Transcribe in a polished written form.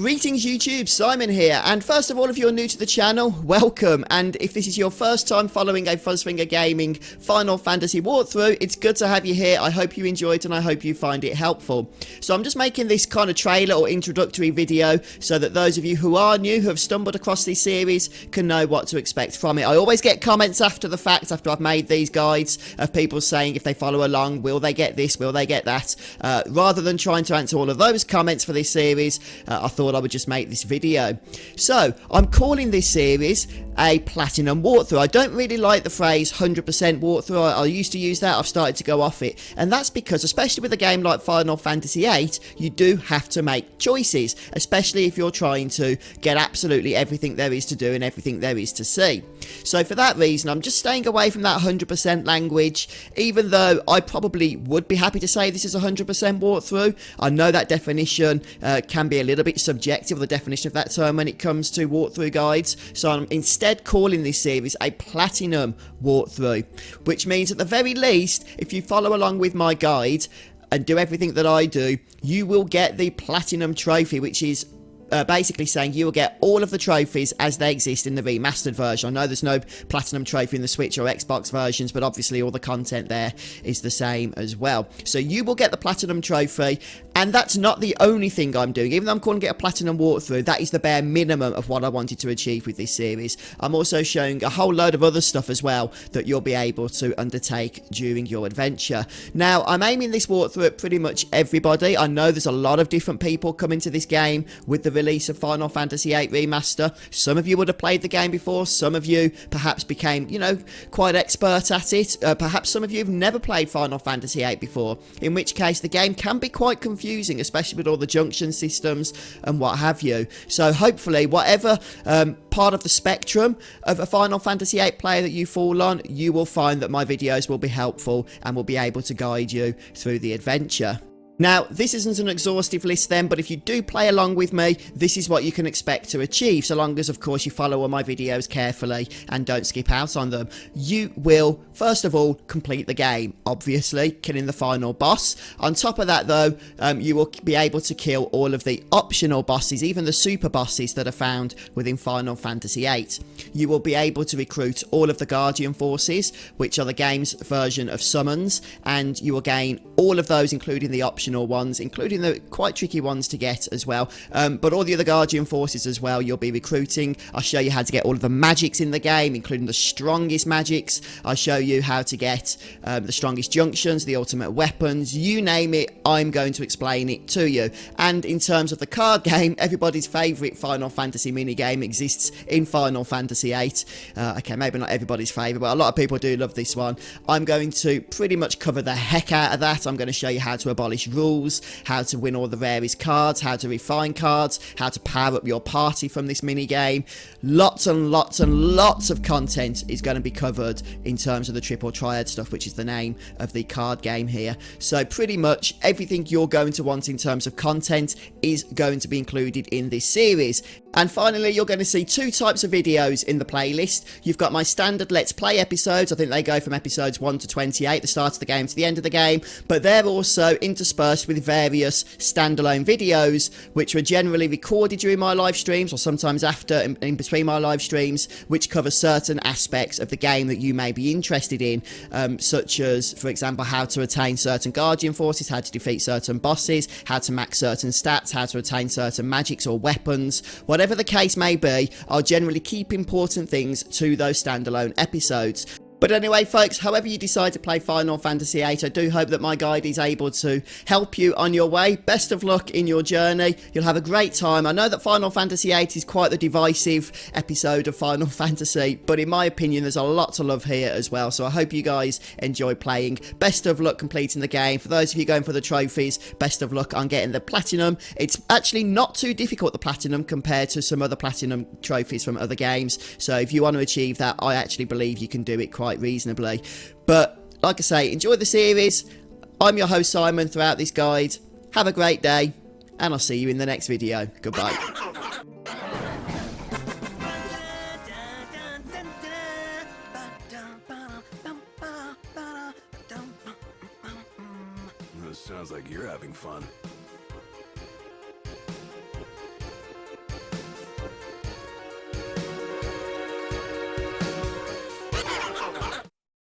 Greetings YouTube, Simon here, and first of all, if you're new to the channel, welcome, and if this is your first time following a Fuzzfinger Gaming Final Fantasy walkthrough, it's good to have you here. I hope you enjoyed and I hope you find it helpful. So I'm just making this kind of trailer or introductory video so that those of you who are new, who have stumbled across this series, can know what to expect from it. I always get comments after the fact, after I've made these guides, of people saying if they follow along, will they get this, will they get that? Rather than trying to answer all of those comments for this series, I thought I would just make this video. So I'm calling this series a platinum walkthrough. I don't really like the phrase 100% walkthrough. I used to use that. I've started to go off it, and that's because, especially with a game like Final Fantasy VIII, you do have to make choices, especially if you're trying to get absolutely everything there is to do and everything there is to see. So for that reason, I'm just staying away from that 100% language, even though I probably would be happy to say this is a 100% walkthrough. I know that definition can be a little bit subjective, the definition of that term, when it comes to walkthrough guides. So I'm instead calling this series a platinum walkthrough, which means at the very least, if you follow along with my guide and do everything that I do, you will get the platinum trophy, which is basically saying you will get all of the trophies as they exist in the remastered version. I know there's no platinum trophy in the Switch or Xbox versions, but obviously all the content there is the same as well. So you will get the platinum trophy, and that's not the only thing I'm doing. Even though I'm calling it a platinum walkthrough, that is the bare minimum of what I wanted to achieve with this series. I'm also showing a whole load of other stuff as well that you'll be able to undertake during your adventure. Now, I'm aiming this walkthrough at pretty much everybody. I know there's a lot of different people coming to this game with the release of Final Fantasy VIII Remaster. Some of you would have played the game before, some of you perhaps became, you know, quite expert at it. Perhaps some of you have never played Final Fantasy VIII before, in which case the game can be quite confusing, especially with all the junction systems and what have you. So hopefully, whatever part of the spectrum of a Final Fantasy VIII player that you fall on, you will find that my videos will be helpful and will be able to guide you through the adventure. Now, this isn't an exhaustive list then, but if you do play along with me, this is what you can expect to achieve, so long as, of course, you follow all my videos carefully and don't skip out on them. You will, first of all, complete the game, obviously, killing the final boss. On top of that, though, you will be able to kill all of the optional bosses, even the super bosses that are found within Final Fantasy VIII. You will be able to recruit all of the Guardian Forces, which are the game's version of summons, and you will gain all of those, including the optional ones, including the quite tricky ones to get as well, but all the other Guardian Forces as well you'll be recruiting. I'll show you how to get all of the magics in the game, including the strongest magics. I'll show you how to get the strongest junctions, the ultimate weapons, you name it, I'm going to explain it to you. And in terms of the card game, everybody's favourite Final Fantasy minigame exists in Final Fantasy VIII. Okay, maybe not everybody's favourite, but a lot of people do love this one. I'm going to pretty much cover the heck out of that. I'm going to show you how to abolish rules, how to win all the rarest cards, how to refine cards, how to power up your party from this mini game. Lots and lots and lots of content is going to be covered in terms of the Triple Triad stuff, which is the name of the card game here. So pretty much everything you're going to want in terms of content is going to be included in this series. And finally, you're going to see two types of videos in the playlist. You've got my standard Let's Play episodes. I think they go from episodes 1 to 28, the start of the game to the end of the game, but they're also interspersed with various standalone videos, which were generally recorded during my live streams or sometimes after, in between my live streams, which cover certain aspects of the game that you may be interested in, such as, for example, how to attain certain Guardian Forces, how to defeat certain bosses, how to max certain stats, how to attain certain magics or weapons. Whatever the case may be, I'll generally keep important things to those standalone episodes. But anyway, folks, however you decide to play Final Fantasy VIII, I do hope that my guide is able to help you on your way. Best of luck in your journey. You'll have a great time. I know that Final Fantasy VIII is quite the divisive episode of Final Fantasy, but in my opinion, there's a lot to love here as well. So I hope you guys enjoy playing. Best of luck completing the game. For those of you going for the trophies, best of luck on getting the platinum. It's actually not too difficult, the platinum, compared to some other platinum trophies from other games. So if you want to achieve that, I actually believe you can do it quite reasonably. But like I say, enjoy the series. I'm your host Simon throughout this guide. Have a great day, and I'll see you in the next video. Goodbye. Sounds like you're having fun.